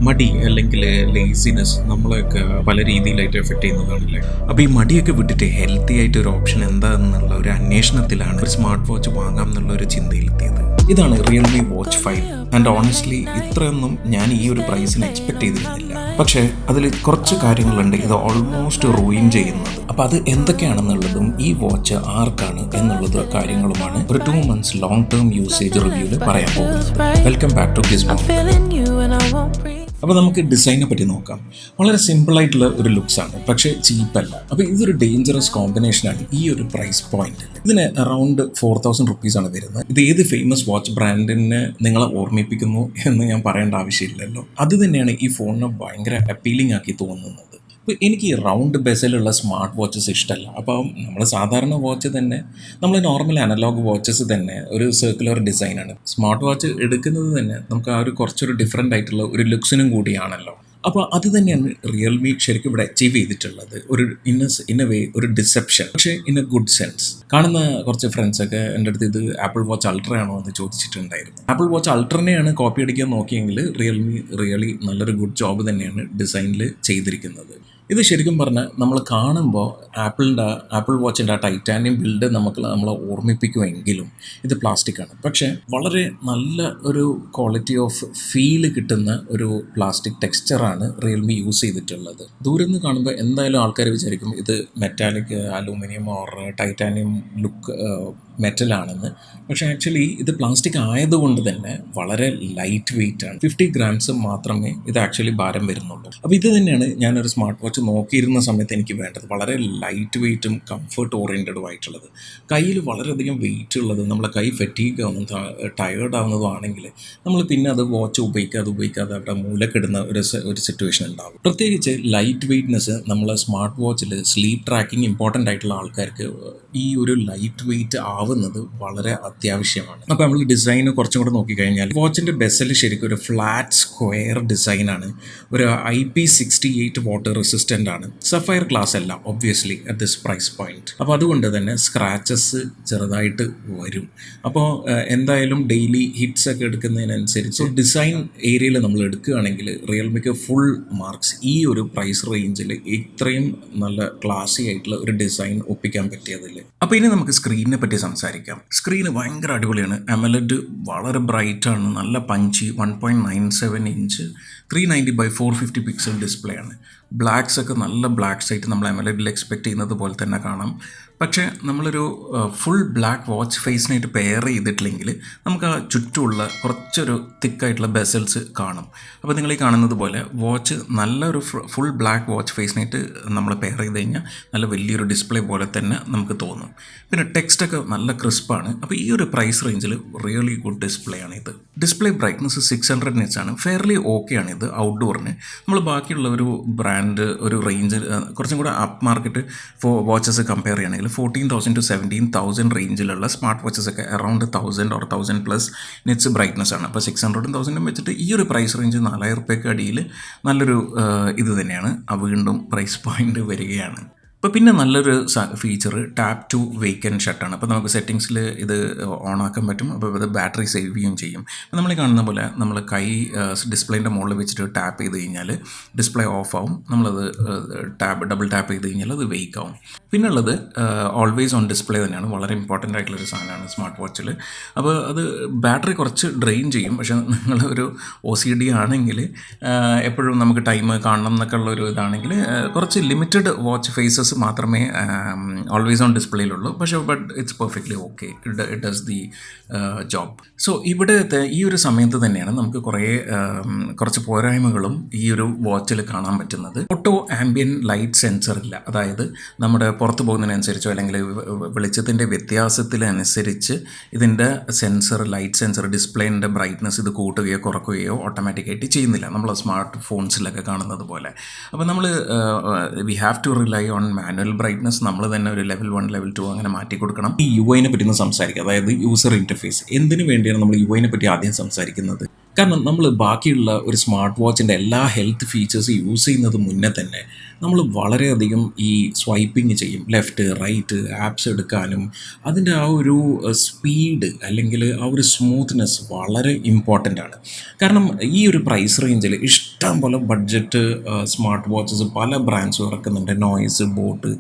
മടി അല്ലെങ്കിൽ ലേസിനെസ് നമ്മളെയൊക്കെ പല രീതിയിലായിട്ട് എഫക്റ്റ് ചെയ്യുന്നതാണല്ലേ. അപ്പോൾ ഈ മടിയൊക്കെ വിട്ടിട്ട് ഹെൽത്തി ആയിട്ട് ഒരു ഓപ്ഷൻ എന്താണെന്നുള്ള ഒരു അന്വേഷണത്തിലാണ് ഒരു സ്മാർട്ട് വാച്ച് വാങ്ങാം എന്നുള്ള ഒരു ചിന്തയിലെത്തിയത്. ഇതാണ് റിയൽമി വാച്ച് 5. ആൻഡ് ഓണസ്റ്റ്ലി ഇത്രയൊന്നും ഞാൻ ഈ ഒരു പ്രൈസിന് എക്സ്പെക്ട് ചെയ്തിരുന്നില്ല. പക്ഷേ അതിൽ കുറച്ച് കാര്യങ്ങളുണ്ട് ഇത് ഓൾമോസ്റ്റ് റൂയിൻ ചെയ്യുന്നത്. അപ്പോൾ അത് എന്തൊക്കെയാണെന്നുള്ളതും ഈ വാച്ച് ആർക്കാണ് എന്നുള്ള കാര്യങ്ങളുമാണ് ഒരു 2 months ലോങ് ടേം യൂസേജ് റിവ്യൂവിൽ പറയാൻ പോകുന്നത്. Welcome back to Gizmo. അപ്പോൾ നമുക്ക് ഡിസൈനെ പറ്റി നോക്കാം. വളരെ സിമ്പിളായിട്ടുള്ള ഒരു ലുക്സാണ്, പക്ഷേ ചീപ്പല്ല. അപ്പോൾ ഇതൊരു ഡേഞ്ചറസ് കോമ്പിനേഷനാണ് ഈ ഒരു പ്രൈസ് പോയിന്റ്. ഇതിന് അറൗണ്ട് 4000 റുപ്പീസാണ് വരുന്നത്. ഇത് ഏത് ഫേമസ് വാച്ച് ബ്രാൻഡിനെ നിങ്ങളെ ഓർമ്മിപ്പിക്കുന്നു എന്ന് ഞാൻ പറയേണ്ട ആവശ്യമില്ലല്ലോ. അത് തന്നെയാണ് ഈ ഫോണിനെ ഭയങ്കര അപ്പീലിംഗ് ആക്കി തോന്നുന്നത്. അപ്പോൾ എനിക്ക് ഈ റൗണ്ട് ബെസലുള്ള സ്മാർട്ട് വാച്ചസ് ഇഷ്ടമല്ല. അപ്പോൾ നമ്മൾ സാധാരണ വാച്ച് തന്നെ, നമ്മൾ നോർമൽ അനലോഗ് വാച്ചസ് തന്നെ ഒരു സർക്കുലർ ഡിസൈനാണ്. സ്മാർട്ട് വാച്ച് എടുക്കുന്നത് തന്നെ നമുക്ക് ആ ഒരു കുറച്ചൊരു ഡിഫറെൻ്റ് ആയിട്ടുള്ള ഒരു ലുക്സിനും കൂടിയാണല്ലോ. അപ്പോൾ അത് തന്നെയാണ് റിയൽമി ശരിക്കും ഇവിടെ അച്ചീവ് ചെയ്തിട്ടുള്ളത്. ഒരു ഇൻ എ വേ ഒരു ഡിസെപ്ഷൻ, പക്ഷേ ഇൻ എ ഗുഡ് സെൻസ്. കാണുന്ന കുറച്ച് ഫ്രണ്ട്സൊക്കെ എൻ്റെ അടുത്ത് ഇത് ആപ്പിൾ വാച്ച് അൾട്ര ആണോ എന്ന് ചോദിച്ചിട്ടുണ്ടായിരുന്നു. ആപ്പിൾ വാച്ച് അൾട്രനെയാണ് കോപ്പി അടിക്കാൻ നോക്കിയെങ്കിൽ റിയൽമി റിയലി നല്ലൊരു ഗുഡ് ജോബ് തന്നെയാണ് ഡിസൈനിൽ ചെയ്തിരിക്കുന്നത്. ഇത് ശരിക്കും പറഞ്ഞാൽ നമ്മൾ കാണുമ്പോൾ ആപ്പിൾ വാച്ചിൻ്റെ ആ ടൈറ്റാനിയം ബിൽഡ് നമ്മളെ ഓർമ്മിപ്പിക്കുമെങ്കിലും ഇത് പ്ലാസ്റ്റിക്കാണ്. പക്ഷേ വളരെ നല്ല ഒരു ക്വാളിറ്റി ഓഫ് ഫീല് കിട്ടുന്ന ഒരു പ്ലാസ്റ്റിക് ടെക്സ്ചറാണ് റിയൽമി യൂസ് ചെയ്തിട്ടുള്ളത്. ദൂരെ നിന്ന് കാണുമ്പോൾ എന്തായാലും ആൾക്കാർ വിചാരിക്കും ഇത് metallic aluminium or titanium look മെറ്റലാണെന്ന്. പക്ഷേ ആക്ച്വലി ഇത് പ്ലാസ്റ്റിക് ആയതുകൊണ്ട് തന്നെ വളരെ ലൈറ്റ് വെയിറ്റ് ആണ്. 50 grams മാത്രമേ ഇത് ആക്ച്വലി ഭാരം വരുന്നുള്ളൂ. അപ്പോൾ ഇത് തന്നെയാണ് ഞാനൊരു സ്മാർട്ട് വാച്ച് നോക്കിയിരുന്ന സമയത്ത് എനിക്ക് വേണ്ടത്. വളരെ ലൈറ്റ് വെയ്റ്റും കംഫർട്ട് ഓറിയൻറ്റഡും ആയിട്ടുള്ളത്. കയ്യിൽ വളരെയധികം വെയിറ്റ് ഉള്ളത്, നമ്മളെ കൈ ഫെറ്റീഗ് ആവുന്നതും ടയേർഡ് ആവുന്നതും ആണെങ്കിൽ നമ്മൾ പിന്നെ അത് വാച്ച് ഉപയോഗിക്കാതെ അവിടെ മൂലക്കിടുന്ന ഒരു സിറ്റുവേഷൻ ഉണ്ടാകും. പ്രത്യേകിച്ച് ലൈറ്റ് വെയ്റ്റ്നെസ് നമ്മളെ സ്മാർട്ട് വാച്ചിൽ സ്ലീപ്പ് ട്രാക്കിംഗ് ഇമ്പോർട്ടൻ്റ് ആയിട്ടുള്ള ആൾക്കാർക്ക് ഈ ഒരു ലൈറ്റ് വെയ്റ്റ് ആവുന്നത് വളരെ അത്യാവശ്യമാണ്. അപ്പോൾ നമ്മൾ ഡിസൈൻ കുറച്ചും കൂടെ നോക്കിക്കഴിഞ്ഞാൽ വാച്ചിൻ്റെ ബെസൽ ശരിക്കും ഒരു ഫ്ലാറ്റ് സ്ക്വയർ ഡിസൈനാണ്. ഒരു IP68 വാട്ടർ റെസിസ്റ്റൻ്റ് ആണ്. സഫയർ ഗ്ലാസ് അല്ല obviously at this price point. അപ്പോൾ അതുകൊണ്ട് തന്നെ സ്ക്രാച്ചസ് ചെറുതായിട്ട് വരും. അപ്പോൾ എന്തായാലും ഡെയിലി ഹിറ്റ്സ് ഒക്കെ എടുക്കുന്നതിനനുസരിച്ച് ഡിസൈൻ ഏരിയയിൽ നമ്മൾ എടുക്കുകയാണെങ്കിൽ റിയൽമിക്ക് ഫുൾ മാർക്സ്. ഈ ഒരു പ്രൈസ് റേഞ്ചിൽ ഇത്രയും നല്ല ക്ലാസി ആയിട്ടുള്ള ഒരു ഡിസൈൻ ഒപ്പിക്കാൻ പറ്റിയതിൽ. അപ്പോൾ ഇനി നമുക്ക് സ്ക്രീനിനെ പറ്റി സംസാരിക്കാം. സ്ക്രീന് ഭയങ്കര അടിപൊളിയാണ്. AMOLED വളരെ ബ്രൈറ്റാണ്, നല്ല punchy. 1.97 inch 390x450 pixel display ആണ്. ബ്ലാക്സ് ഒക്കെ നല്ല ബ്ലാക്സ് ആയിട്ട് നമ്മൾ AMOLEDൽ എക്സ്പെക്ട് ചെയ്യുന്നത് പോലെ തന്നെ കാണാം. പക്ഷേ നമ്മളൊരു ഫുൾ ബ്ലാക്ക് വാച്ച് ഫേസിനായിട്ട് പെയർ ചെയ്തിട്ടില്ലെങ്കിൽ നമുക്ക് ആ ചുറ്റുമുള്ള കുറച്ചൊരു തിക്കായിട്ടുള്ള ബെസൽസ് കാണും. അപ്പോൾ നിങ്ങൾ ഈ കാണുന്നത് പോലെ വാച്ച് നല്ലൊരു ഫുൾ ബ്ലാക്ക് വാച്ച് ഫേസിനായിട്ട് നമ്മൾ പെയർ ചെയ്ത് കഴിഞ്ഞാൽ നല്ല വലിയൊരു ഡിസ്പ്ലേ പോലെ തന്നെ നമുക്ക് തോന്നും. പിന്നെ ടെക്സ്റ്റൊക്കെ നല്ല ക്രിസ്പാണ്. അപ്പോൾ ഈ ഒരു പ്രൈസ് റേഞ്ചിൽ റിയലി ഗുഡ് ഡിസ്പ്ലേ ആണ് ഇത്. ഡിസ്പ്ലേ ബ്രൈറ്റ്നസ് 600 nits ആണ്. ഫെയർലി ഓക്കെ ആണ് ഇത് ഔട്ട്ഡോറിന്. നമ്മൾ ബാക്കിയുള്ള ഒരു ബ്രാൻഡ് ഒരു റേഞ്ച് കുറച്ചും കൂടെ അപ്പ് മാർക്കറ്റ് വാച്ചസ് കമ്പയർ ചെയ്യുകയാണെങ്കിൽ 14,000 to 17,000 റേഞ്ചിലുള്ള സ്മാർട്ട് വാച്ചസ് ഒക്കെ അറൗണ്ട് 1000 or 1000+ നിറ്റ്സ് ബ്രൈറ്റ്നസ് ആണ്. അപ്പോൾ 600ഉം 1000ഉം വെച്ചിട്ട് ഈ ഒരു പ്രൈസ് റേഞ്ച് 4000 രൂപയ്ക്ക് അടിയിൽ നല്ലൊരു ഇത് തന്നെയാണ്. വീണ്ടും പ്രൈസ് പോയിന്റ് വരികയാണ്. അപ്പോൾ പിന്നെ നല്ലൊരു ഫീച്ചർ ടാപ്പ് ടു വേക്കൻ ഷട്ടാണ്. അപ്പോൾ നമുക്ക് സെറ്റിങ്സിൽ ഇത് ഓൺ ആക്കാൻ പറ്റും. അപ്പോൾ ഇത് ബാറ്ററി സേവ് ചെയ്യുകയും ചെയ്യും. നമ്മൾ കാണുന്ന പോലെ നമ്മൾ കൈ ഡിസ്പ്ലേൻ്റെ മുകളിൽ വെച്ചിട്ട് ടാപ്പ് ചെയ്ത് കഴിഞ്ഞാൽ ഡിസ്പ്ലേ ഓഫ് ആവും. നമ്മളത് ഡബിൾ ടാപ്പ് ചെയ്ത് കഴിഞ്ഞാൽ അത് വെയ്ക്ക് ആവും. പിന്നുള്ളത് ഓൾവേസ് ഓൺ ഡിസ്പ്ലേ തന്നെയാണ്. വളരെ ഇമ്പോർട്ടൻ്റ് ആയിട്ടുള്ളൊരു സാധനമാണ് സ്മാർട്ട് വാച്ചിൽ. അപ്പോൾ അത് ബാറ്ററി കുറച്ച് ഡ്രെയിൻ ചെയ്യും. പക്ഷേ നിങ്ങൾ ഒരു OCD ആണെങ്കിൽ എപ്പോഴും നമുക്ക് ടൈം കാണണം എന്നൊക്കെ ഉള്ളൊരു ഇതാണെങ്കിൽ കുറച്ച് ലിമിറ്റഡ് വാച്ച് ഫേസസ് മാത്രമേ ഓൾവേസ് ഓൺ ഡിസ്പ്ലേയിലുള്ളൂ. പക്ഷേ but it's perfectly okay. It does the job. So ഇവിടുത്തെ ഈ ഒരു സമയത്ത് തന്നെയാണ് നമുക്ക് കുറച്ച് പോരായ്മകളും ഈ ഒരു വാച്ചിൽ കാണാൻ പറ്റുന്നത്. ഓട്ടോ ആംബിയൻ ലൈറ്റ് സെൻസർ ഇല്ല. അതായത് നമ്മുടെ പുറത്ത് പോകുന്നതിനനുസരിച്ചോ അല്ലെങ്കിൽ വെളിച്ചത്തിൻ്റെ വ്യത്യാസത്തിനനുസരിച്ച് ഇതിൻ്റെ ലൈറ്റ് സെൻസർ ഡിസ്പ്ലേൻ്റെ ബ്രൈറ്റ്നസ് ഇത് കൂട്ടുകയോ കുറയ്ക്കുകയോ ഓട്ടോമാറ്റിക്കായിട്ട് ചെയ്യുന്നില്ല, നമ്മൾ സ്മാർട്ട് ഫോൺസിലൊക്കെ കാണുന്നത് പോലെ. അപ്പോൾ നമ്മൾ we have to rely on manual brightness. നമ്മൾ തന്നെ ഒരു ലെവൽ 1 ലെവൽ 2 അങ്ങനെ മാറ്റി കൊടുക്കണം. ഈ UI പറ്റി ഒന്ന് സംസാരിക്കുക. അതായത് യൂസർ ഇൻ്റർഫേസ്. എന്തിനു വേണ്ടിയാണ് നമ്മൾ UI പറ്റി ആദ്യം സംസാരിക്കുന്നത്? കാരണം നമ്മൾ ബാക്കിയുള്ള ഒരു സ്മാർട്ട് വാച്ചിൻ്റെ എല്ലാ ഹെൽത്ത് ഫീച്ചേഴ്സ് യൂസ് ചെയ്യുന്നത് മുന്നേ തന്നെ നമ്മൾ വളരെയധികം ഈ സ്വൈപ്പിംഗ് ചെയ്യും, ലെഫ്റ്റ് റൈറ്റ് ആപ്സ് എടുക്കാനും. അതിൻ്റെ ആ ഒരു സ്പീഡ് അല്ലെങ്കിൽ ആ ഒരു സ്മൂത്ത്നെസ് വളരെ ഇമ്പോർട്ടൻ്റ് ആണ്. കാരണം ഈ ഒരു പ്രൈസ് റേഞ്ചിൽ ഇഷ്ടം പോലെ ബഡ്ജറ്റ് സ്മാർട്ട് വാച്ചസ് പല ബ്രാൻഡ്സും ഇറക്കുന്നുണ്ട്. നോയ്സ്, ബോട്ട്,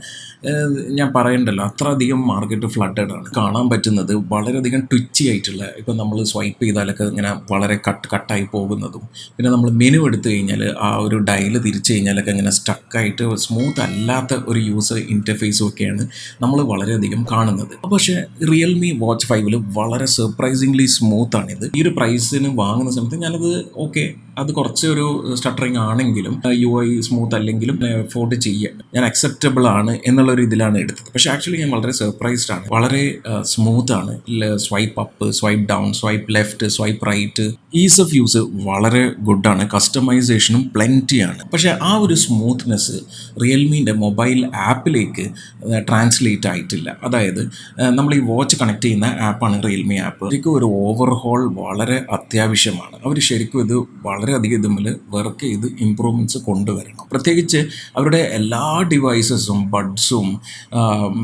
ഞാൻ പറയണ്ടല്ലോ, അത്രയധികം മാർക്കറ്റ് ഫ്ലഡഡ് ആണ്. കാണാൻ പറ്റുന്നത് വളരെയധികം ട്വിച്ചി ആയിട്ടുള്ള, ഇപ്പം നമ്മൾ സ്വൈപ്പ് ചെയ്താലൊക്കെ ഇങ്ങനെ വളരെ കട്ടായി പോകുന്നതും, പിന്നെ നമ്മൾ മെനു എടുത്തു കഴിഞ്ഞാൽ ആ ഒരു ഡയല് തിരിച്ചു കഴിഞ്ഞാലൊക്കെ ഇങ്ങനെ സ്റ്റക്കായിട്ട് സ്മൂത്ത് അല്ലാത്ത ഒരു യൂസർ ഇൻ്റർഫേസും ഒക്കെയാണ് നമ്മൾ വളരെയധികം കാണുന്നത്. പക്ഷേ റിയൽമി വാച്ച് 5 വളരെ സർപ്രൈസിംഗ്ലി സ്മൂത്താണിത്. ഈ ഒരു പ്രൈസിന് വാങ്ങുന്ന സമയത്ത് ഞാനത് ഓക്കെ, അത് കുറച്ച് ഒരു സ്റ്റട്ടറിങ് ആണെങ്കിലും UI സ്മൂത്ത് അല്ലെങ്കിലും അഫോർഡ് ചെയ്യുക, ഞാൻ അക്സെപ്റ്റബിൾ ആണ് എന്നുള്ളൊരു ഇതിലാണ് എടുത്തത്. പക്ഷേ ആക്ച്വലി ഞാൻ വളരെ സർപ്രൈസ്ഡ് ആണ്. വളരെ സ്മൂത്താണ്. Swipe up, swipe down, swipe left, swipe right, ease of use വളരെ ഗുഡാണ്. കസ്റ്റമൈസേഷനും പ്ലെൻറ്റിയാണ്. പക്ഷേ ആ ഒരു സ്മൂത്ത്നെസ് റിയൽമീൻ്റെ മൊബൈൽ ആപ്പിലേക്ക് ട്രാൻസ്ലേറ്റ് ആയിട്ടില്ല. അതായത് നമ്മൾ ഈ വാച്ച് കണക്ട് ചെയ്യുന്ന ആപ്പാണ് റിയൽമി ആപ്പ്. ശരിക്കും ഒരു ഓവർഹോൾ വളരെ അത്യാവശ്യമാണ്. അവർ ശരിക്കും ഇത് വളരെയധികം ഇതുമിൽ വർക്ക് ചെയ്ത് ഇമ്പ്രൂവ്മെൻറ്റ്സ് കൊണ്ടുവരണം. പ്രത്യേകിച്ച് അവരുടെ എല്ലാ ഡിവൈസസും ബഡ്സും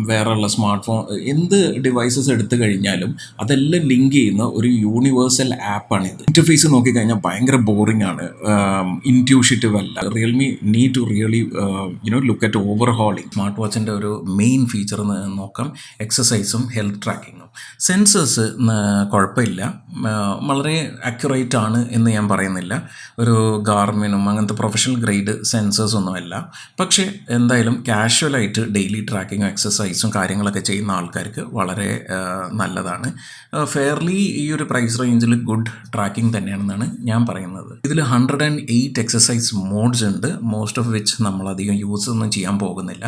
വേറെയുള്ള സ്മാർട്ട് ഫോൺ എന്ത് ഡിവൈസസ് എടുത്തു കഴിഞ്ഞാലും അതെല്ലാം ലിങ്ക് ചെയ്യുന്ന ഒരു യൂണിവേഴ്സൽ ആപ്പാണിത്. ഇൻ്റർഫേസ് നോക്കിക്കഴിഞ്ഞാൽ ഭയങ്കര ബോറിംഗ് ആണ്, ഇൻറ്റ്യൂഷീറ്റീവ് അല്ല. Realme need to really look at overhauling. Smart വാച്ചിൻ്റെ ഒരു മെയിൻ ഫീച്ചർ നോക്കാം, എക്സസൈസും ഹെൽത്ത് ട്രാക്കിങ്ങും. സെൻസേഴ്സ് കുഴപ്പമില്ല, വളരെ അക്യുറേറ്റ് ആണ് എന്ന് ഞാൻ പറയുന്നില്ല. ഒരു ഗാർമിനും അങ്ങനത്തെ പ്രൊഫഷണൽ ഗ്രേഡ് സെൻസേഴ്സ് ഒന്നുമല്ല. പക്ഷേ എന്തായാലും കാഷ്വലായിട്ട് ഡെയിലി ട്രാക്കിങ്ങും എക്സസൈസും കാര്യങ്ങളൊക്കെ ചെയ്യുന്ന ആൾക്കാർക്ക് വളരെ നല്ലതാണ്. ഫെയർലി ഈ ഒരു പ്രൈസ് റേഞ്ചിൽ ഗുഡ് ട്രാക്കിംഗ് തന്നെയാണെന്നാണ് ഞാൻ പറയുന്നത്. ഇതിൽ 108 എക്സസൈസ് മോഡ്സ് ഉണ്ട്, മോസ്റ്റ് ഓഫ് വിച്ച് നമ്മളധികം യൂസ് ഒന്നും ചെയ്യാൻ പോകുന്നില്ല.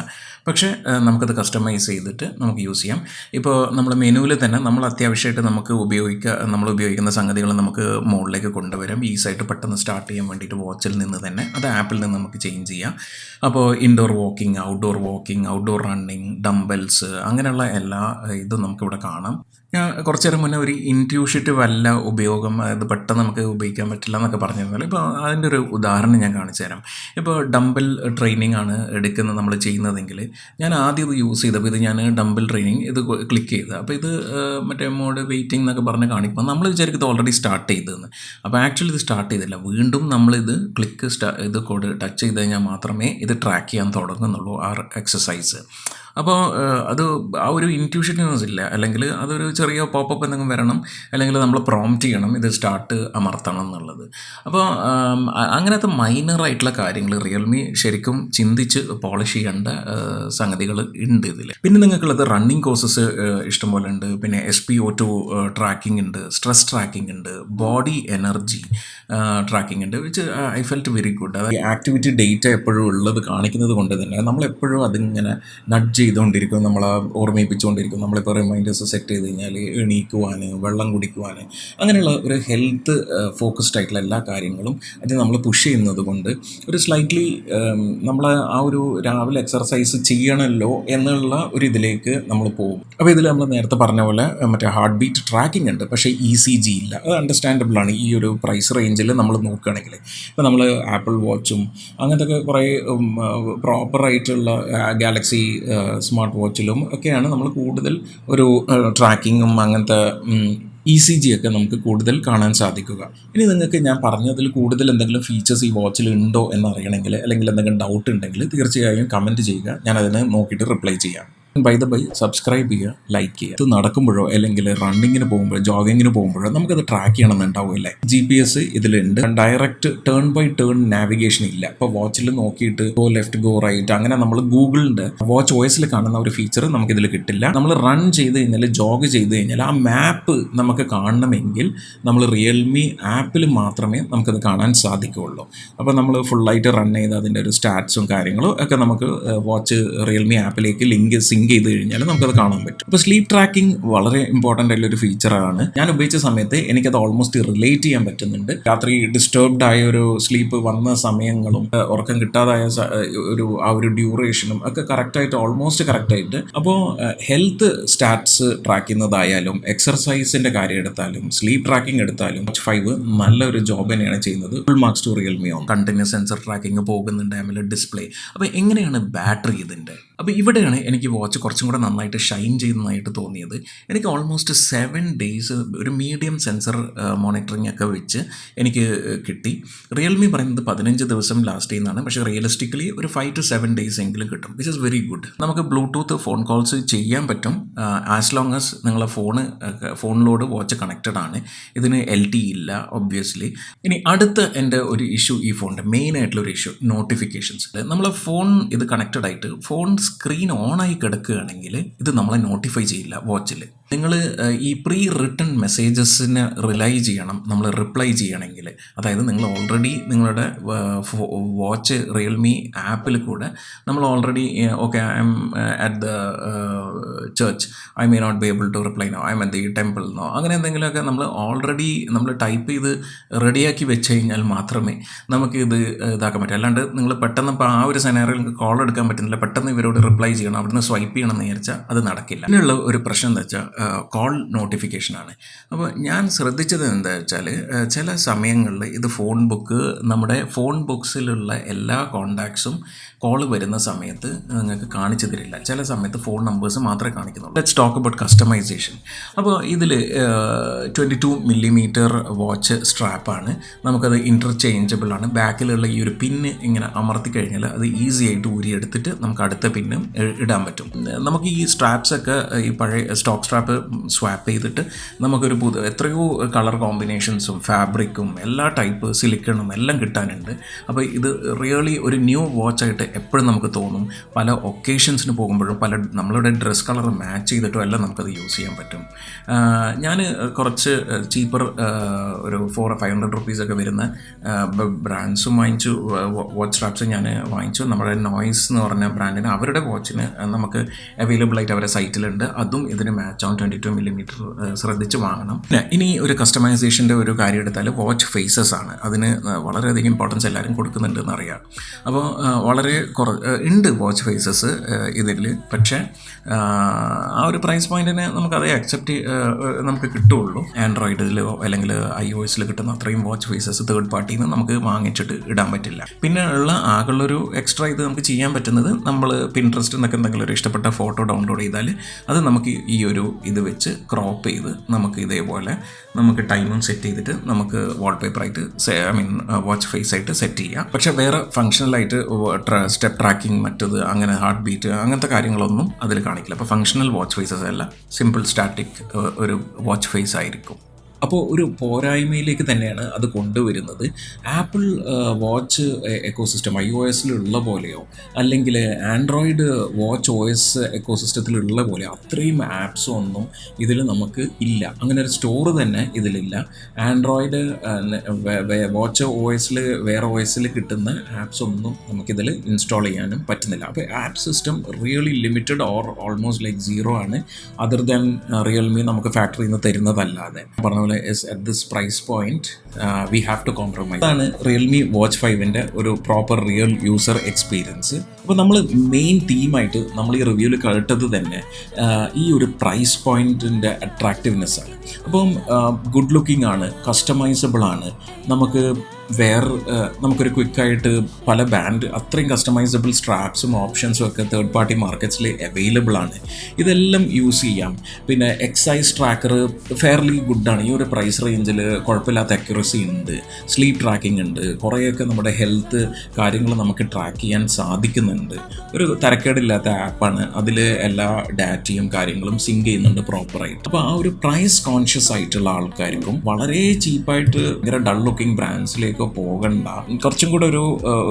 പക്ഷേ നമുക്കത് കസ്റ്റമൈസ് ചെയ്തിട്ട് നമുക്ക് യൂസ് ചെയ്യാം. ഇപ്പോൾ നമ്മൾ മെനുവിൽ തന്നെ നമ്മൾ അത്യാവശ്യമായിട്ട് നമ്മൾ ഉപയോഗിക്കുന്ന സംഗതികൾ നമുക്ക് മുകളിലേക്ക് കൊണ്ടുവരാം. ഈസായിട്ട് പെട്ടെന്ന് സ്റ്റാർട്ട് ചെയ്യാൻ വേണ്ടിയിട്ട് വാച്ചിൽ നിന്ന് തന്നെ അത് ആപ്പിൽ നിന്ന് നമുക്ക് ചേഞ്ച് ചെയ്യാം. അപ്പോൾ indoor walking, outdoor running, dumbbells, അങ്ങനെയുള്ള എല്ലാ ഇതും നമുക്കിവിടെ കാണാം. ഞാൻ കുറച്ച് നേരം മുന്നേ ഒരു ഇൻറ്റ്യൂഷീറ്റീവ് അല്ല ഉപയോഗം, അത് പെട്ടെന്ന് നമുക്ക് ഉപയോഗിക്കാൻ പറ്റില്ല എന്നൊക്കെ പറഞ്ഞിരുന്നാൽ, ഇപ്പോൾ അതിൻ്റെ ഒരു ഉദാഹരണം ഞാൻ കാണിച്ചു തരാം. ഇപ്പോൾ ഡംബൽ ട്രെയിനിങ് ആണ് എടുക്കുന്നത് നമ്മൾ ചെയ്യുന്നതെങ്കിൽ, ഞാൻ ആദ്യം ഇത് യൂസ് ചെയ്തപ്പോൾ ഇത് ഞാൻ ഡംബൽ ട്രെയിനിങ് ഇത് ക്ലിക്ക് ചെയ്ത്, അപ്പോൾ ഇത് മറ്റേ മോഡ് വെയിറ്റിംഗ് എന്നൊക്കെ പറഞ്ഞ് കാണിക്കുമ്പോൾ നമ്മൾ വിചാരിക്കും ഇത് ഓൾറെഡി സ്റ്റാർട്ട് ചെയ്തതെന്ന്. അപ്പോൾ ആക്ച്വലി ഇത് സ്റ്റാർട്ട് ചെയ്തില്ല. വീണ്ടും നമ്മളിത് ഇത് ടച്ച് ചെയ്ത് കഴിഞ്ഞാൽ മാത്രമേ ഇത് ട്രാക്ക് ചെയ്യാൻ തുടങ്ങുന്നുള്ളൂ ആ എക്സസൈസ്. അപ്പോൾ അത് ആ ഒരു ഇൻറ്റ്യൂഷൻസ് ഇല്ല, അല്ലെങ്കിൽ അതൊരു ചെറിയ പോപ്പപ്പ് എന്തെങ്കിലും വരണം, അല്ലെങ്കിൽ നമ്മൾ പ്രോംപ്റ്റ് ചെയ്യണം ഇത് സ്റ്റാർട്ട് അമർത്തണം എന്നുള്ളത്. അപ്പോൾ അങ്ങനത്തെ മൈനറായിട്ടുള്ള കാര്യങ്ങൾ റിയൽമി ശരിക്കും ചിന്തിച്ച് പോളിഷ് ചെയ്യേണ്ട സംഗതികൾ ഉണ്ട് ഇതിൽ. പിന്നെ നിങ്ങൾക്കുള്ളത് റണ്ണിങ് കോഴ്സസ് ഇഷ്ടംപോലെ ഉണ്ട്. പിന്നെ SpO2 ട്രാക്കിംഗ് ഉണ്ട്, സ്ട്രെസ് ട്രാക്കിംഗ് ഉണ്ട്, ബോഡി എനർജി ട്രാക്കിംഗ് ഉണ്ട്, which I felt very good. അതായത് ആക്ടിവിറ്റി ഡേറ്റ എപ്പോഴും ഉള്ളത് കാണിക്കുന്നത് കൊണ്ട് തന്നെ നമ്മളെപ്പോഴും അതിങ്ങനെ നഡ്ജ് ചെയ്തുകൊണ്ടിരിക്കും, നമ്മളെ ഓർമ്മിപ്പിച്ചുകൊണ്ടിരിക്കും. നമ്മളിപ്പോൾ റിമൈൻഡേഴ്സ് സെറ്റ് ചെയ്ത് കഴിഞ്ഞാൽ എണീക്കുവാൻ, വെള്ളം കുടിക്കുവാൻ, അങ്ങനെയുള്ള ഒരു ഹെൽത്ത് ഫോക്കസ്ഡ് ആയിട്ടുള്ള എല്ലാ കാര്യങ്ങളും അത് നമ്മൾ പുഷ് ചെയ്യുന്നത് കൊണ്ട് ഒരു സ്ലൈറ്റ്ലി നമ്മൾ ആ ഒരു രാവിലെ എക്സർസൈസ് ചെയ്യണമല്ലോ എന്നുള്ള ഒരു ഇതിലേക്ക് നമ്മൾ പോകും. അപ്പോൾ ഇതിൽ നമ്മൾ നേരത്തെ പറഞ്ഞ പോലെ മറ്റേ ഹാർട്ട് ബീറ്റ് ട്രാക്കിംഗ് ഉണ്ട്, പക്ഷേ ECG ഇല്ല. അത് അണ്ടർസ്റ്റാൻഡബിൾ ആണ് ഈ ഒരു പ്രൈസ് റേഞ്ചിൽ നമ്മൾ നോക്കുകയാണെങ്കിൽ. ഇപ്പോൾ നമ്മൾ ആപ്പിൾ വാച്ചും അങ്ങനത്തെ കുറേ പ്രോപ്പറായിട്ടുള്ള ഗാലക്സി സ്മാർട്ട് വാച്ചിലും ഒക്കെയാണ് നമ്മൾ കൂടുതൽ ഒരു ട്രാക്കിങ്ങും അങ്ങനത്തെ ECG ഒക്കെ നമുക്ക് കൂടുതൽ കാണാൻ സാധിക്കുക. ഇനി നിങ്ങൾക്ക് ഞാൻ പറഞ്ഞതിൽ കൂടുതൽ എന്തെങ്കിലും ഫീച്ചേഴ്സ് ഈ വാച്ചിൽ ഉണ്ടോ എന്നറിയണമെങ്കിൽ, അല്ലെങ്കിൽ എന്തെങ്കിലും ഡൗട്ട് ഉണ്ടെങ്കിൽ തീർച്ചയായും കമൻറ്റ് ചെയ്യുക, ഞാനതിന് നോക്കിയിട്ട് റിപ്ലൈ ചെയ്യാം. ബൈ സബ്സ്ക്രൈബ് ചെയ്യുക, ലൈക്ക് ചെയ്യുക. ഇത് നടക്കുമ്പോഴോ അല്ലെങ്കിൽ റണ്ണിങ്ങിന് പോകുമ്പോഴോ ജോഗിങ്ങിന് പോകുമ്പോഴോ നമുക്കത് ട്രാക്ക് ചെയ്യണമെന്നുണ്ടാവില്ലേ. GPS ഇതിലുണ്ട്. Direct turn by turn navigation ഇല്ല. ഇപ്പോൾ വാച്ചിൽ നോക്കിയിട്ട് ഗോ ലെഫ്റ്റ്, ഗോ റൈറ്റ്, അങ്ങനെ നമ്മൾ ഗൂഗിളിൻ്റെ വാച്ച് OSൽ കാണുന്ന ഒരു ഫീച്ചർ നമുക്കിതിൽ കിട്ടില്ല. നമ്മൾ റൺ ചെയ്ത് കഴിഞ്ഞാൽ, ജോഗ് ചെയ്ത് കഴിഞ്ഞാൽ ആ മാപ്പ് നമുക്ക് കാണണമെങ്കിൽ നമ്മൾ റിയൽമി ആപ്പിൽ മാത്രമേ നമുക്കത് കാണാൻ സാധിക്കുകയുള്ളൂ. അപ്പോൾ നമ്മൾ ഫുള്ളായിട്ട് റൺ ചെയ്ത് അതിൻ്റെ ഒരു സ്റ്റാറ്റ്സും കാര്യങ്ങളും ഒക്കെ നമുക്ക് വാച്ച് റിയൽമി ആപ്പിലേക്ക് ലിങ്ക് സിങ്ക് സിങ്ക് ചെയ്ത് കഴിഞ്ഞാൽ നമുക്കത് കാണാൻ പറ്റും. അപ്പോൾ സ്ലീപ്പ് ട്രാക്കിംഗ് വളരെ ഇമ്പോർട്ടൻ്റ് ആയിട്ടുള്ള ഒരു ഫീച്ചറാണ്. ഞാൻ ഉപയോഗിച്ച സമയത്ത് എനിക്കത് ഓൾമോസ്റ്റ് റിലേറ്റ് ചെയ്യാൻ പറ്റുന്നുണ്ട്. രാത്രി ഡിസ്റ്റർബ്ഡ് ആയ ഒരു സ്ലീപ്പ് വന്ന സമയങ്ങളും ഉറക്കം കിട്ടാതായ ആ ഒരു ഡ്യൂറേഷനും ഒക്കെ കറക്റ്റായിട്ട് ഓൾമോസ്റ്റ് കറക്റ്റായിട്ട്. അപ്പോൾ ഹെൽത്ത് സ്റ്റാറ്റ്സ് ട്രാക്ക് ചെയ്യുന്നതായാലും എക്സർസൈസിൻ്റെ കാര്യം എടുത്താലും സ്ലീപ്പ് ട്രാക്കിംഗ് എടുത്താലും വാച്ച് 5 നല്ലൊരു ജോബ് തന്നെയാണ് ചെയ്യുന്നത്. Full marks to Realme on. Continuous sensor tracking പോകുന്നുണ്ട്, അതിൽ ഡിസ്പ്ലേ. അപ്പോൾ എങ്ങനെയാണ് ബാറ്ററി ഇതിൻ്റെ? അപ്പോൾ ഇവിടെയാണ് എനിക്ക് വാച്ച് കുറച്ചും കൂടെ നന്നായിട്ട് ഷൈൻ ചെയ്യുന്നതായിട്ട് തോന്നിയത്. എനിക്ക് ഓൾമോസ്റ്റ് 7 days ഒരു മീഡിയം സെൻസർ മോണിറ്ററിംഗ് ഒക്കെ വെച്ച് എനിക്ക് കിട്ടി. റിയൽമി പറയുന്നത് 15 ദിവസം ലാസ്റ്റ് ചെയ്യുന്നതാണ്, പക്ഷേ റിയലിസ്റ്റിക്കലി ഒരു 5 to 7 days എങ്കിലും കിട്ടും, വിച്ച് ഇസ് വെരി ഗുഡ്. നമുക്ക് ബ്ലൂടൂത്ത് ഫോൺ കോൾസ് ചെയ്യാൻ പറ്റും ആസ് ലോങ് ആസ് നിങ്ങളെ ഫോണിലോട് വാച്ച് കണക്റ്റഡ് ആണ്. ഇതിന് LTE ഇല്ല ഒബ്വിയസ്ലി. ഇനി അടുത്ത എൻ്റെ ഒരു ഇഷ്യൂ ഈ ഫോണിൻ്റെ മെയിൻ ആയിട്ടുള്ളൊരു ഇഷ്യൂ നോട്ടിഫിക്കേഷൻസ്. നമ്മളെ ഫോൺ ഇത് കണക്റ്റഡ് ആയിട്ട് ഫോൺ സ്ക്രീൻ ഓണായി കിടക്കുകയാണെങ്കിൽ ഇത് നമ്മളെ നോട്ടിഫൈ ചെയ്യില്ല വാച്ചിൽ. നിങ്ങൾ ഈ പ്രീ റിട്ടൺ മെസ്സേജസിന് റിലൈ ചെയ്യണം നമ്മൾ റിപ്ലൈ ചെയ്യണമെങ്കിൽ. അതായത് നിങ്ങൾ ഓൾറെഡി നിങ്ങളുടെ വാച്ച് റിയൽമി ആപ്പിൽ കൂടെ നമ്മൾ already okay I'm at the church, I may not be able to reply no, I'm at the temple no, അങ്ങനെ എന്തെങ്കിലുമൊക്കെ നമ്മൾ ടൈപ്പ് ചെയ്ത് റെഡിയാക്കി വെച്ച് കഴിഞ്ഞാൽ മാത്രമേ നമുക്ക് ഇത് ഇതാക്കാൻ പറ്റും. അല്ലാണ്ട് നിങ്ങൾ പെട്ടെന്ന് ഇപ്പോൾ ആ ഒരു സെനാറിയിൽ നിങ്ങൾക്ക് കോൾ എടുക്കാൻ പറ്റുന്നില്ല, പെട്ടെന്ന് ഇവരോട് റിപ്ലൈ ചെയ്യണം, അവിടുന്ന് സ്വൈപ്പ് ചെയ്യണം എന്ന് വിചാരിച്ചാൽ അത് നടക്കില്ല. ഇതിനുള്ള ഒരു പ്രശ്നം എന്താ വെച്ചാൽ കോൾ നോട്ടിഫിക്കേഷനാണ്. അപ്പോൾ ഞാൻ ശ്രദ്ധിച്ചത് എന്താ വെച്ചാൽ ചില സമയങ്ങളിൽ ഇത് നമ്മുടെ ഫോൺ ബുക്സിലുള്ള എല്ലാ കോണ്ടാക്ട്സും കോൾ വരുന്ന സമയത്ത് നിങ്ങൾക്ക് കാണിച്ചു തരില്ല. ചില സമയത്ത് ഫോൺ നമ്പേഴ്സ് മാത്രമേ കാണിക്കുന്നുള്ളൂ. Let's talk about customisation. അപ്പോൾ ഇതിൽ 22mm വാച്ച് സ്ട്രാപ്പാണ്. നമുക്കത് ഇൻ്റർചേഞ്ചബിൾ ആണ്. ബാക്കിലുള്ള ഈ ഒരു പിന്ന് ഇങ്ങനെ അമർത്തി കഴിഞ്ഞാൽ അത് ഈസി ആയിട്ട് ഊരിയെടുത്തിട്ട് നമുക്ക് അടുത്ത പിന്നും ഇടാൻ പറ്റും. നമുക്ക് ഈ സ്ട്രാപ്സൊക്കെ ഈ പഴയ സ്റ്റോക്ക് സ്ട്രാപ്പ് സ്വാപ്പ് ചെയ്തിട്ട് നമുക്കൊരു എത്രയോ കളർ കോമ്പിനേഷൻസും ഫാബ്രിക്കും എല്ലാ ടൈപ്പ് സിലിക്കണും എല്ലാം കിട്ടാനുണ്ട്. അപ്പോൾ ഇത് റിയലി ഒരു ന്യൂ വാച്ചായിട്ട് എപ്പോഴും നമുക്ക് തോന്നും. പല ഒക്കേഷൻസിന് പോകുമ്പോഴും നമ്മളുടെ ഡ്രസ് കളർ മാച്ച് ചെയ്തിട്ടും എല്ലാം നമുക്കത് യൂസ് ചെയ്യാൻ പറ്റും. ഞാൻ കുറച്ച് ചീപ്പർ ഒരു 400-500 rupees വരുന്ന ബ്രാൻഡ്സും വാങ്ങിച്ചു, വാച്ച് സ്ട്രാപ്സ് ഞാൻ വാങ്ങിച്ചു. നമ്മുടെ നോയ്സ് എന്ന് പറഞ്ഞ ബ്രാൻഡിന് അവരുടെ വാച്ചിന് നമുക്ക് അവൈലബിൾ ആയിട്ട് അവരുടെ സൈറ്റിലുണ്ട്. അതും ഇതിന് മാച്ച് ആവും. 22mm ശ്രദ്ധിച്ച് വാങ്ങണം. ഇനി ഒരു കസ്റ്റമൈസേഷൻ്റെ ഒരു കാര്യം എടുത്താൽ വാച്ച് ഫേസസ് ആണ്. അതിന് വളരെയധികം ഇമ്പോർട്ടൻസ് എല്ലാവരും കൊടുക്കുന്നുണ്ട് എന്നറിയാം. അപ്പോൾ വളരെ ഉണ്ട് വാച്ച് ഫേസസ് ഇതിൽ. പക്ഷേ ആ ഒരു പ്രൈസ് പോയിന്റിന് നമുക്കതേ നമുക്ക് കിട്ടുള്ളൂ. ആൻഡ്രോയിഡിലോ അല്ലെങ്കിൽ iOS കിട്ടുന്ന അത്രയും വാച്ച് ഫേസസ് തേർഡ് പാർട്ടിയിൽ നിന്ന് നമുക്ക് വാങ്ങിച്ചിട്ട് ഇടാൻ പറ്റില്ല. പിന്നെ ആകെയുള്ളൊരു എക്സ്ട്രാ ഇത് നമുക്ക് ചെയ്യാൻ പറ്റുന്നത് നമ്മൾ പിൻട്രസ്റ്റ് എന്നൊക്കെ എന്തെങ്കിലും ഒരു ഇഷ്ടപ്പെട്ട ഫോട്ടോ ഡൗൺലോഡ് ചെയ്താൽ അത് നമുക്ക് ഈ ഒരു ഇത് വെച്ച് ക്രോപ്പ് ചെയ്ത് നമുക്ക് ഇതേപോലെ നമുക്ക് ടൈമും സെറ്റ് ചെയ്തിട്ട് നമുക്ക് വാൾപേപ്പറായിട്ട് വാച്ച് ഫേസ് ആയിട്ട് സെറ്റ് ചെയ്യാം. പക്ഷേ വേറെ ഫങ്ഷണലായിട്ട് സ്റ്റെപ്പ് ട്രാക്കിംഗ് മറ്റത് അങ്ങനെ ഹാർട്ട് ബീറ്റ് അങ്ങനത്തെ കാര്യങ്ങളൊന്നും അതിൽ കാണിക്കില്ല. അപ്പോൾ ഫങ്ഷണൽ വാച്ച് ഫേസസ് അല്ല, സിമ്പിൾ സ്റ്റാറ്റിക് ഒരു വാച്ച് ഫേസ് ആയിരിക്കും. അപ്പോൾ ഒരു പോരായ്മയിലേക്ക് തന്നെയാണ് അത് കൊണ്ടുവരുന്നത്. ആപ്പിൾ വാച്ച് എക്കോസിസ്റ്റം iOSലുള്ള പോലെയോ അല്ലെങ്കിൽ ആൻഡ്രോയിഡ് വാച്ച് OS എക്കോസിസ്റ്റത്തിലുള്ള പോലെ അത്രയും ആപ്സും ഒന്നും ഇതിൽ നമുക്ക് ഇല്ല. അങ്ങനെ ഒരു സ്റ്റോർ തന്നെ ഇതിലില്ല. ആൻഡ്രോയിഡ് വാച്ച് OSൽ വേറെ OSൽ കിട്ടുന്ന ആപ്സ് ഒന്നും നമുക്കിതിൽ ഇൻസ്റ്റാൾ ചെയ്യാനും പറ്റുന്നില്ല. അപ്പോൾ app system really limited or almost like zero ആണ്. അതർ ദാൻ റിയൽമി നമുക്ക് ഫാക്ടറിയിൽ നിന്ന് തരുന്നതല്ലാതെ. പറഞ്ഞ പോലെ at this price point we have to compromise. അതാണ് റിയൽമി വാച്ച് 5ൻ്റെ ഒരു പ്രോപ്പർ റിയൽ യൂസർ എക്സ്പീരിയൻസ്. അപ്പോൾ നമ്മൾ മെയിൻ തീമായിട്ട് നമ്മൾ ഈ റിവ്യൂവിൽ കേട്ടത് തന്നെ ഈ ഒരു പ്രൈസ് പോയിൻറ്റിൻ്റെ അട്രാക്റ്റീവ്നെസ് ആണ്. അപ്പം ഗുഡ് ലുക്കിംഗ് ആണ്, കസ്റ്റമൈസബിൾ ആണ്. നമുക്കൊരു ക്വിക്കായിട്ട് പല ബ്രാൻഡ് അത്രയും കസ്റ്റമൈസബിൾ സ്ട്രാപ്സും ഓപ്ഷൻസും ഒക്കെ തേർഡ് പാർട്ടി മാർക്കറ്റ്സിൽ അവൈലബിൾ ആണ്. ഇതെല്ലാം യൂസ് ചെയ്യാം. പിന്നെ എക്സസൈസ് ട്രാക്കർ ഫെയർലി ഗുഡാണ്. ഈ ഒരു പ്രൈസ് റേഞ്ചിൽ കുഴപ്പമില്ലാത്ത അക്യുറസി ഉണ്ട്. സ്ലീപ്പ് ട്രാക്കിംഗ് ഉണ്ട്. കുറേയൊക്കെ നമ്മുടെ ഹെൽത്ത് കാര്യങ്ങൾ നമുക്ക് ട്രാക്ക് ചെയ്യാൻ സാധിക്കുന്നുണ്ട്. ഒരു തരക്കേടില്ലാത്ത ആപ്പാണ്. അതിൽ എല്ലാ ഡാറ്റയും കാര്യങ്ങളും സിങ്ക് ചെയ്യുന്നുണ്ട് പ്രോപ്പറായിട്ട്. അപ്പോൾ ആ ഒരു പ്രൈസ് കോൺഷ്യസ് ആയിട്ടുള്ള ആൾക്കാർക്കും വളരെ ചീപ്പായിട്ട് ഭയങ്കര ഡൾ ലുക്കിംഗ് ബ്രാൻഡ്സിലേക്ക് പോകണ്ട, കുറച്ചും കൂടെ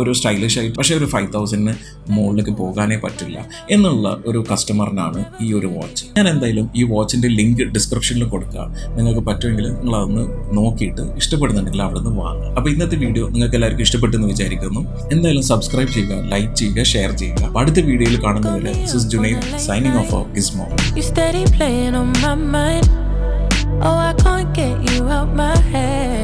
ഒരു സ്റ്റൈലിഷ് ആയിട്ട് പക്ഷേ ഒരു 5,000 മുകളിലേക്ക് പോകാനേ പറ്റില്ല എന്നുള്ള ഒരു കസ്റ്റമറിനാണ് ഈ ഒരു വാച്ച്. ഞാൻ എന്തായാലും ഈ വാച്ചിൻ്റെ ലിങ്ക് ഡിസ്ക്രിപ്ഷനിൽ കൊടുക്കുക. നിങ്ങൾക്ക് പറ്റുമെങ്കിൽ നിങ്ങൾ അതൊന്ന് നോക്കിയിട്ട് ഇഷ്ടപ്പെടുന്നുണ്ടെങ്കിൽ അവിടെ നിന്ന് വാങ്ങുക. അപ്പോൾ ഇന്നത്തെ വീഡിയോ നിങ്ങൾക്ക് എല്ലാവർക്കും ഇഷ്ടപ്പെട്ടെന്ന് വിചാരിക്കുന്നു. എന്തായാലും സബ്സ്ക്രൈബ് ചെയ്യുക, ലൈക്ക് ചെയ്യുക, ഷെയർ ചെയ്യുക. അടുത്ത വീഡിയോയിൽ കാണുന്നവരെ this is Junaid signing off off Gizmo. You steady playing on my mind. Oh, I can't get you out my head.